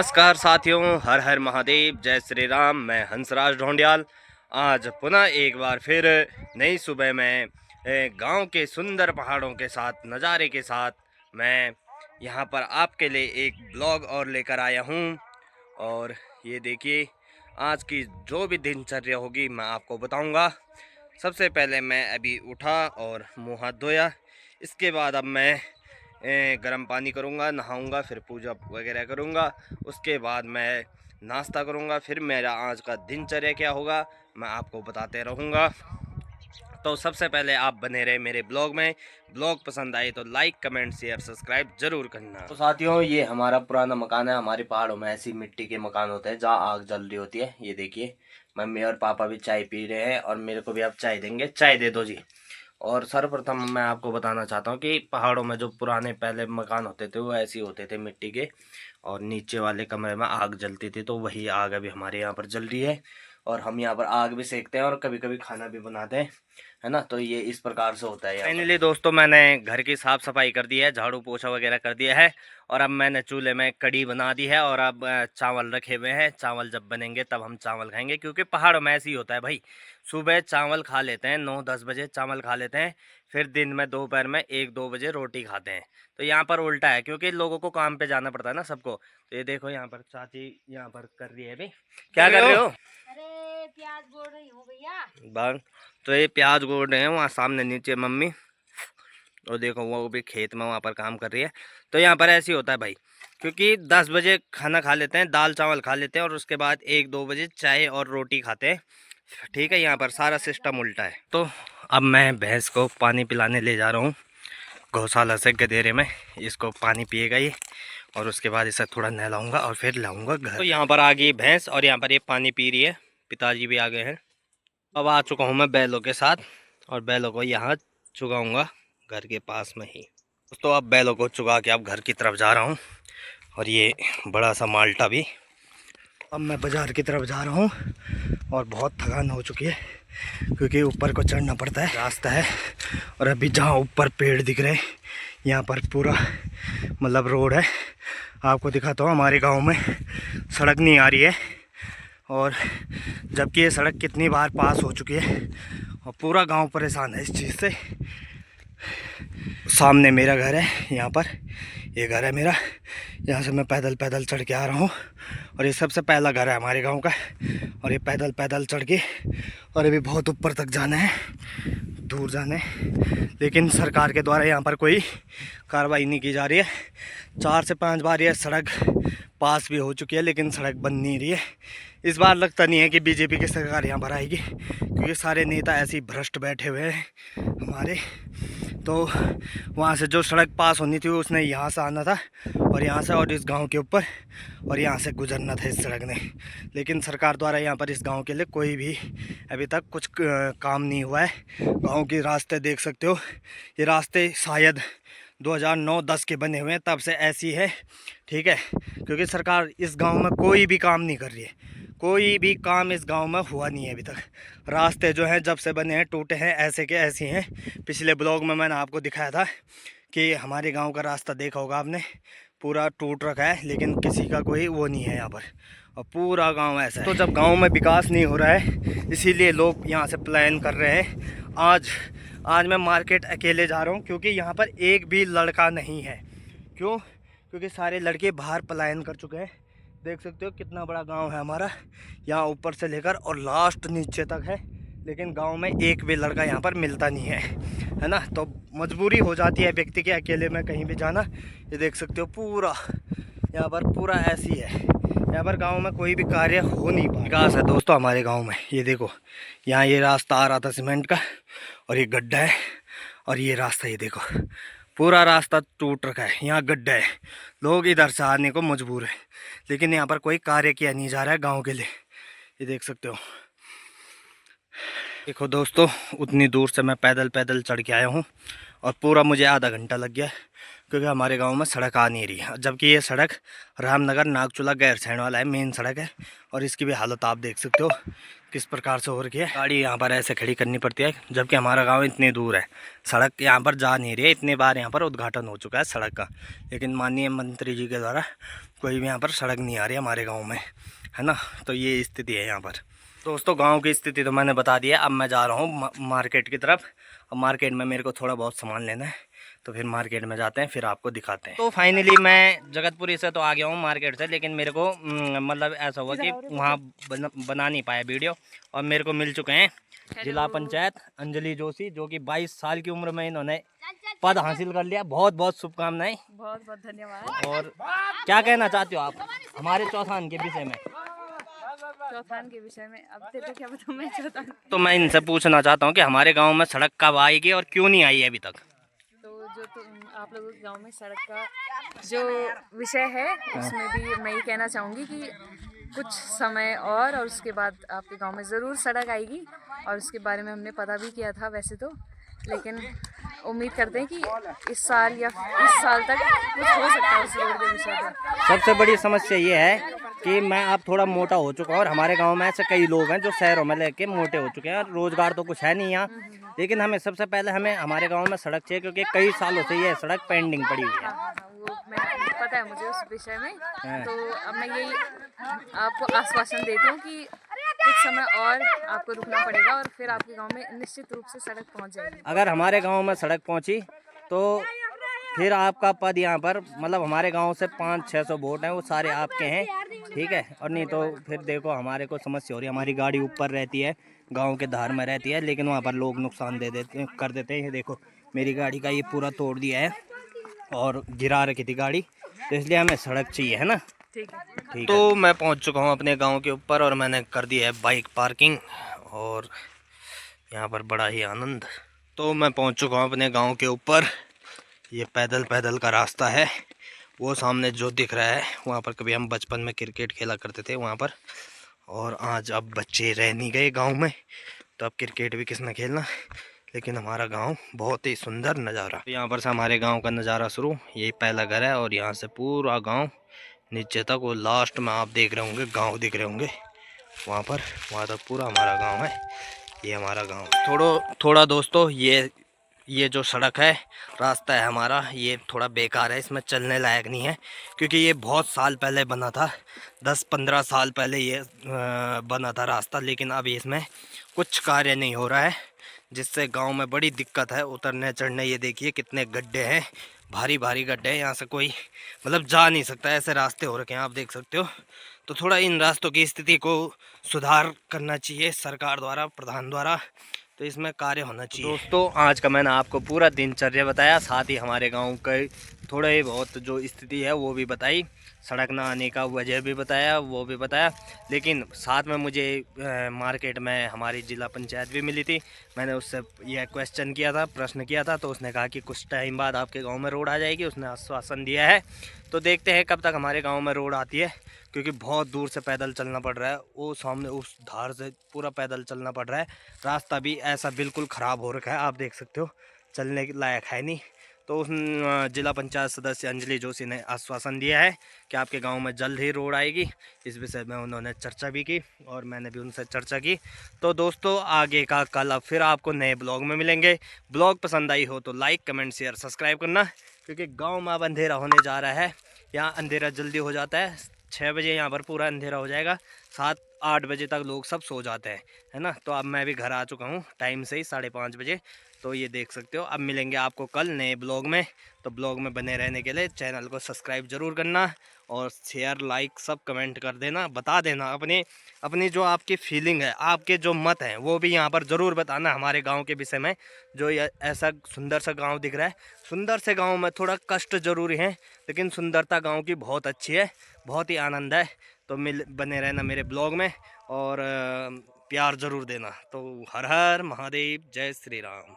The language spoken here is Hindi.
नमस्कार साथियों, हर हर महादेव, जय श्री राम। मैं हंसराज ढोंडियाल आज पुनः एक बार फिर नई सुबह में गांव के सुंदर पहाड़ों के साथ नज़ारे के साथ मैं यहां पर आपके लिए एक ब्लॉग और लेकर आया हूं। और ये देखिए, आज की जो भी दिनचर्या होगी मैं आपको बताऊंगा। सबसे पहले मैं अभी उठा और मुंह हाथ धोया। इसके बाद अब मैं गर्म पानी करूँगा, नहाऊँगा, फिर पूजा वगैरह करूँगा। उसके बाद मैं नाश्ता करूँगा। फिर मेरा आज का दिनचर्या क्या होगा मैं आपको बताते रहूँगा। तो सबसे पहले आप बने रहे मेरे ब्लॉग में। ब्लॉग पसंद आए तो लाइक, कमेंट, शेयर, सब्सक्राइब जरूर करना। तो साथियों, ये हमारा पुराना मकान है। हमारे पहाड़ों में ऐसी मिट्टी के मकान होते हैं जहाँ आग जल रही होती है। ये देखिए, मम्मी और पापा भी चाय पी रहे हैं और मेरे को भी आप चाय देंगे। चाय दे दो जी। और सर्वप्रथम मैं आपको बताना चाहता हूँ कि पहाड़ों में जो पुराने पहले मकान होते थे वो ऐसे होते थे, मिट्टी के, और नीचे वाले कमरे में आग जलती थी। तो वही आग अभी हमारे यहाँ पर जल रही है और हम यहाँ पर आग भी सेकते हैं और कभी कभी खाना भी बनाते हैं, है ना। तो ये इस प्रकार से होता है। फाइनली दोस्तों, मैंने घर की साफ़ सफाई कर दी है, झाड़ू पोछा वगैरह कर दिया है। और अब मैंने चूल्हे में कढ़ी बना दी है और अब चावल रखे हुए हैं। चावल जब बनेंगे तब हम चावल खाएंगे, क्योंकि पहाड़ों में ऐसे ही होता है भाई। सुबह चावल खा लेते हैं, 9-10 बजे चावल खा लेते हैं। फिर दिन में दोपहर में 1-2 बजे रोटी खाते हैं। तो यहाँ पर उल्टा है, क्योंकि लोगों को काम पे जाना पड़ता है ना सबको। तो ये देखो, यहाँ पर चाची यहाँ पर कर रही है अभी। क्या कर रहे हो? अरे प्याज बोल रही हूँ भैया। बाग। तो ये प्याज गोड़ रहे हैं वहाँ सामने नीचे मम्मी। और देखो, वो भी खेत में वहाँ पर काम कर रही है। तो यहाँ पर ऐसे ही होता है भाई, क्योंकि 10 बजे खाना खा लेते हैं, दाल चावल खा लेते हैं, और उसके बाद 1-2 बजे चाय और रोटी खाते हैं। ठीक है, यहाँ पर सारा सिस्टम उल्टा है। तो अब मैं भैंस को पानी पिलाने ले जा रहा हूँ गौशाला से गदेरे में। इसको पानी पिएगा ये, और उसके बाद इसे थोड़ा नहलाऊंगा और फिर लाऊंगा घर। तो यहाँ पर आ गई भैंस और यहाँ पर ये पानी पी रही है। पिताजी भी आ गए हैं। अब आ चुका हूँ मैं बैलों के साथ, और बैलों को यहाँ चुगाऊंगा घर के पास में ही। तो अब बैलों को चुगा के अब घर की तरफ जा रहा हूँ। और ये बड़ा सा माल्टा भी। अब मैं बाज़ार की तरफ जा रहा हूँ और बहुत थकान हो चुकी है, क्योंकि ऊपर को चढ़ना पड़ता है, रास्ता है। और अभी जहाँ ऊपर पेड़ दिख रहे हैं यहाँ पर पूरा मतलब रोड है। आपको दिखाता हूँ, हमारे गांव में सड़क नहीं आ रही है, और जबकि ये सड़क कितनी बार पास हो चुकी है, और पूरा गांव परेशान है इस चीज़ से। सामने मेरा घर है, यहाँ पर ये घर है मेरा। यहाँ से मैं पैदल पैदल चढ़ के आ रहा हूँ, और ये सबसे पहला घर है हमारे गांव का। और ये पैदल पैदल चढ़ के, और अभी बहुत ऊपर तक जाना है, दूर जाना है। लेकिन सरकार के द्वारा यहाँ पर कोई कार्रवाई नहीं की जा रही है। 4 से 5 बार ये सड़क पास भी हो चुकी है, लेकिन सड़क बन नहीं रही है। इस बार लगता नहीं है कि बीजेपी की सरकार यहाँ पर आएगी, क्योंकि सारे नेता ऐसे ही भ्रष्ट बैठे हुए हैं हमारे। तो वहाँ से जो सड़क पास होनी थी उसने यहाँ से आना था, और यहाँ से और इस गांव के ऊपर, और यहाँ से गुजरना था इस सड़क ने। लेकिन सरकार द्वारा यहाँ पर इस गांव के लिए कोई भी अभी तक कुछ काम नहीं हुआ है। गांव के रास्ते देख सकते हो, ये रास्ते शायद 2009-10 के बने हुए हैं, तब से ऐसी है। ठीक है, क्योंकि सरकार इस गांव में कोई भी काम नहीं कर रही है। कोई भी काम इस गांव में हुआ नहीं है अभी तक। रास्ते जो हैं जब से बने हैं टूटे हैं, ऐसे के ऐसे हैं। पिछले ब्लॉग में मैंने आपको दिखाया था कि हमारे गांव का रास्ता देखा होगा आपने, पूरा टूट रखा है, लेकिन किसी का कोई वो नहीं है यहाँ पर, और पूरा गांव ऐसा है। तो जब गांव में विकास नहीं हो रहा है, इसीलिए लोग यहाँ से पलायन कर रहे हैं। आज मैं मार्केट अकेले जा रहा हूँ, क्योंकि यहाँ पर एक भी लड़का नहीं है। क्यों? क्योंकि सारे लड़के बाहर पलायन कर चुके हैं। देख सकते हो कितना बड़ा गांव है हमारा, यहाँ ऊपर से लेकर और लास्ट नीचे तक है, लेकिन गांव में एक भी लड़का यहाँ पर मिलता नहीं है ना। तो मजबूरी हो जाती है व्यक्ति के अकेले में कहीं भी जाना। ये देख सकते हो पूरा यहाँ पर पूरा ऐसी है। यहाँ पर गांव में कोई भी कार्य हो नहीं पा। विकास है दोस्तों हमारे गांव में। ये देखो, यहाँ ये रास्ता आ रहा था सीमेंट का, और ये गड्ढा है, और ये रास्ता ये देखो पूरा रास्ता टूट रखा है, यहाँ गड्ढा है। लोग इधर से आने को मजबूर है, लेकिन यहाँ पर कोई कार्य किया नहीं जा रहा है गांव के लिए। ये देख सकते हो। देखो दोस्तों, उतनी दूर से मैं पैदल पैदल चढ़ के आया हूँ, और पूरा मुझे आधा घंटा लग गया, क्योंकि हमारे गांव में सड़क आ नहीं रही है, जबकि ये सड़क रामनगर नागचूला गैरसैंण वाला है, मेन सड़क है। और इसकी भी हालत आप देख सकते हो किस प्रकार से हो रखी है। गाड़ी यहाँ पर ऐसे खड़ी करनी पड़ती है, जबकि हमारा गांव इतनी दूर है, सड़क यहाँ पर जा नहीं रही है। इतनी बार यहाँ पर उद्घाटन हो चुका है सड़क का, लेकिन माननीय मंत्री जी के द्वारा कोई भी यहाँ पर सड़क नहीं आ रही हमारे गाँव में, है ना। तो ये स्थिति है यहाँ पर। दोस्तों गांव की स्थिति तो मैंने बता दी है। अब मैं जा रहा हूँ मार्केट की तरफ। अब मार्केट में मेरे को थोड़ा बहुत सामान लेना है, तो फिर मार्केट में जाते हैं, फिर आपको दिखाते हैं। तो फाइनली मैं जगतपुरी से तो आ गया हूँ मार्केट से, लेकिन मेरे को मतलब ऐसा हुआ कि वहाँ बना नहीं पाया वीडियो। और मेरे को मिल चुके हैं जिला पंचायत अंजलि जोशी, जो कि 22 साल की उम्र में इन्होंने पद हासिल कर लिया। बहुत बहुत शुभकामनाएं, बहुत बहुत धन्यवाद। और क्या कहना चाहते हो आप हमारे चौथान के विषय में? चौथान के विषय में अब तेरे क्या बताऊं मैं चौथान। तो मैं इनसे पूछना चाहता हूँ कि हमारे गांव में सड़क कब आएगी और क्यों नहीं आई है अभी तक? तो जो आप लोगों के गांव में सड़क का जो विषय है, उसमें भी मैं ये कहना चाहूँगी कि कुछ समय और उसके बाद आपके गांव में ज़रूर सड़क आएगी। और उसके बारे में हमने पता भी किया था वैसे तो, लेकिन उम्मीद करते हैं कि इस साल या इस साल तक कुछ हो सकता है उस रोड के विषय पर। सबसे बड़ी समस्या ये है कि मैं अब थोड़ा मोटा हो चुका हूँ, और हमारे गांव में ऐसे कई लोग हैं जो शहरों में लेके मोटे हो चुके हैं। रोजगार तो कुछ है नहीं यहाँ, लेकिन हमें सबसे पहले हमारे गांव में सड़क चाहिए, क्योंकि कई सालों से ये सड़क पेंडिंग पड़ी हुई है। वो मैं पता है मुझे उस विषय में। तो अब मैं यही आपको आश्वासन देती हूँ कि कुछ समय और आपको रुकना पड़ेगा, और फिर आपके गांव में निश्चित रूप से सड़क पहुंच जाएगी। अगर हमारे गांव में सड़क पहुंची तो फिर आपका पद यहाँ पर, मतलब हमारे गांव से 500-600 वोट हैं, वो सारे आपके हैं, ठीक है। और नहीं तो फिर देखो हमारे को समस्या हो रही है। हमारी गाड़ी ऊपर रहती है, गांव के धार में रहती है, लेकिन वहाँ पर लोग नुकसान कर देते हैं। ये देखो मेरी गाड़ी का ये पूरा तोड़ दिया है और गिरा रखी थी गाड़ी, तो इसलिए हमें सड़क चाहिए, है ना। ठीक है, ठीक। तो मैं पहुंच चुका हूं अपने गांव के ऊपर, और मैंने कर दी है बाइक पार्किंग, और यहां पर बड़ा ही आनंद। तो मैं पहुंच चुका हूं अपने गांव के ऊपर। ये पैदल पैदल का रास्ता है, वो सामने जो दिख रहा है वहां पर कभी हम बचपन में क्रिकेट खेला करते थे वहां पर। और आज अब बच्चे रह नहीं गए गाँव में, तो अब क्रिकेट भी किसने खेलना। लेकिन हमारा गांव बहुत ही सुंदर नज़ारा। यहाँ पर से हमारे गांव का नज़ारा शुरू, यही पहला घर है, और यहाँ से पूरा गांव नीचे तक, वो लास्ट में आप देख रहे होंगे गांव दिख रहे होंगे वहाँ पर, वहाँ तक पूरा हमारा गांव है। ये हमारा गांव थोड़ा दोस्तों, ये जो सड़क है, रास्ता है हमारा, ये थोड़ा बेकार है, इसमें चलने लायक नहीं है, क्योंकि ये बहुत साल पहले बना था, 10-15 साल पहले ये बना था रास्ता। लेकिन अब इसमें कुछ कार्य नहीं हो रहा है, जिससे गांव में बड़ी दिक्कत है उतरने चढ़ने। ये देखिए कितने गड्ढे हैं, भारी भारी गड्ढे हैं, यहाँ से कोई मतलब जा नहीं सकता, ऐसे रास्ते हो रखे हैं, आप देख सकते हो। तो थोड़ा इन रास्तों की स्थिति को सुधार करना चाहिए सरकार द्वारा, प्रधान द्वारा, तो इसमें कार्य होना चाहिए। दोस्तों आज का मैंने आपको पूरा दिनचर्या बताया, साथ ही हमारे गांव के थोड़ा ही बहुत जो स्थिति है वो भी बताई, सड़क ना आने का वजह भी बताया, वो भी बताया। लेकिन साथ में मुझे मार्केट में हमारी जिला पंचायत भी मिली थी, मैंने उससे यह क्वेश्चन किया था, प्रश्न किया था, तो उसने कहा कि कुछ टाइम बाद आपके गांव में रोड आ जाएगी, उसने आश्वासन दिया है। तो देखते हैं कब तक हमारे गांव में रोड आती है, क्योंकि बहुत दूर से पैदल चलना पड़ रहा है, वो सामने उस धार से पूरा पैदल चलना पड़ रहा है। रास्ता भी ऐसा बिल्कुल ख़राब हो रखा है, आप देख सकते हो, चलने के लायक है नहीं। तो उस जिला पंचायत सदस्य अंजलि जोशी ने आश्वासन दिया है कि आपके गांव में जल्द ही रोड आएगी। इस विषय में उन्होंने चर्चा भी की, और मैंने भी उनसे चर्चा की। तो दोस्तों आगे का कल अब फिर आपको नए ब्लॉग में मिलेंगे। ब्लॉग पसंद आई हो तो लाइक कमेंट शेयर सब्सक्राइब करना, क्योंकि गाँव में अब अंधेरा होने जा रहा है। यहाँ अंधेरा जल्दी हो जाता है, 6 बजे यहाँ पर पूरा अंधेरा हो जाएगा, 7-8 बजे तक लोग सब सो जाते हैं, है ना। तो अब मैं भी घर आ चुका हूँ टाइम से ही, 5:30 बजे। तो ये देख सकते हो। अब मिलेंगे आपको कल नए ब्लॉग में, तो ब्लॉग में बने रहने के लिए चैनल को सब्सक्राइब ज़रूर करना, और शेयर लाइक सब कमेंट कर देना, बता देना अपनी जो आपकी फीलिंग है, आपके जो मत हैं, वो भी यहाँ पर ज़रूर बताना हमारे गांव के विषय में। जो ये ऐसा सुंदर सा गांव दिख रहा है, सुंदर से गांव में थोड़ा कष्ट ज़रूरी है, लेकिन सुंदरता गांव की बहुत अच्छी है, बहुत ही आनंद है। तो बने रहना मेरे ब्लॉग में, और प्यार ज़रूर देना। तो हर हर महादेव, जय श्री राम।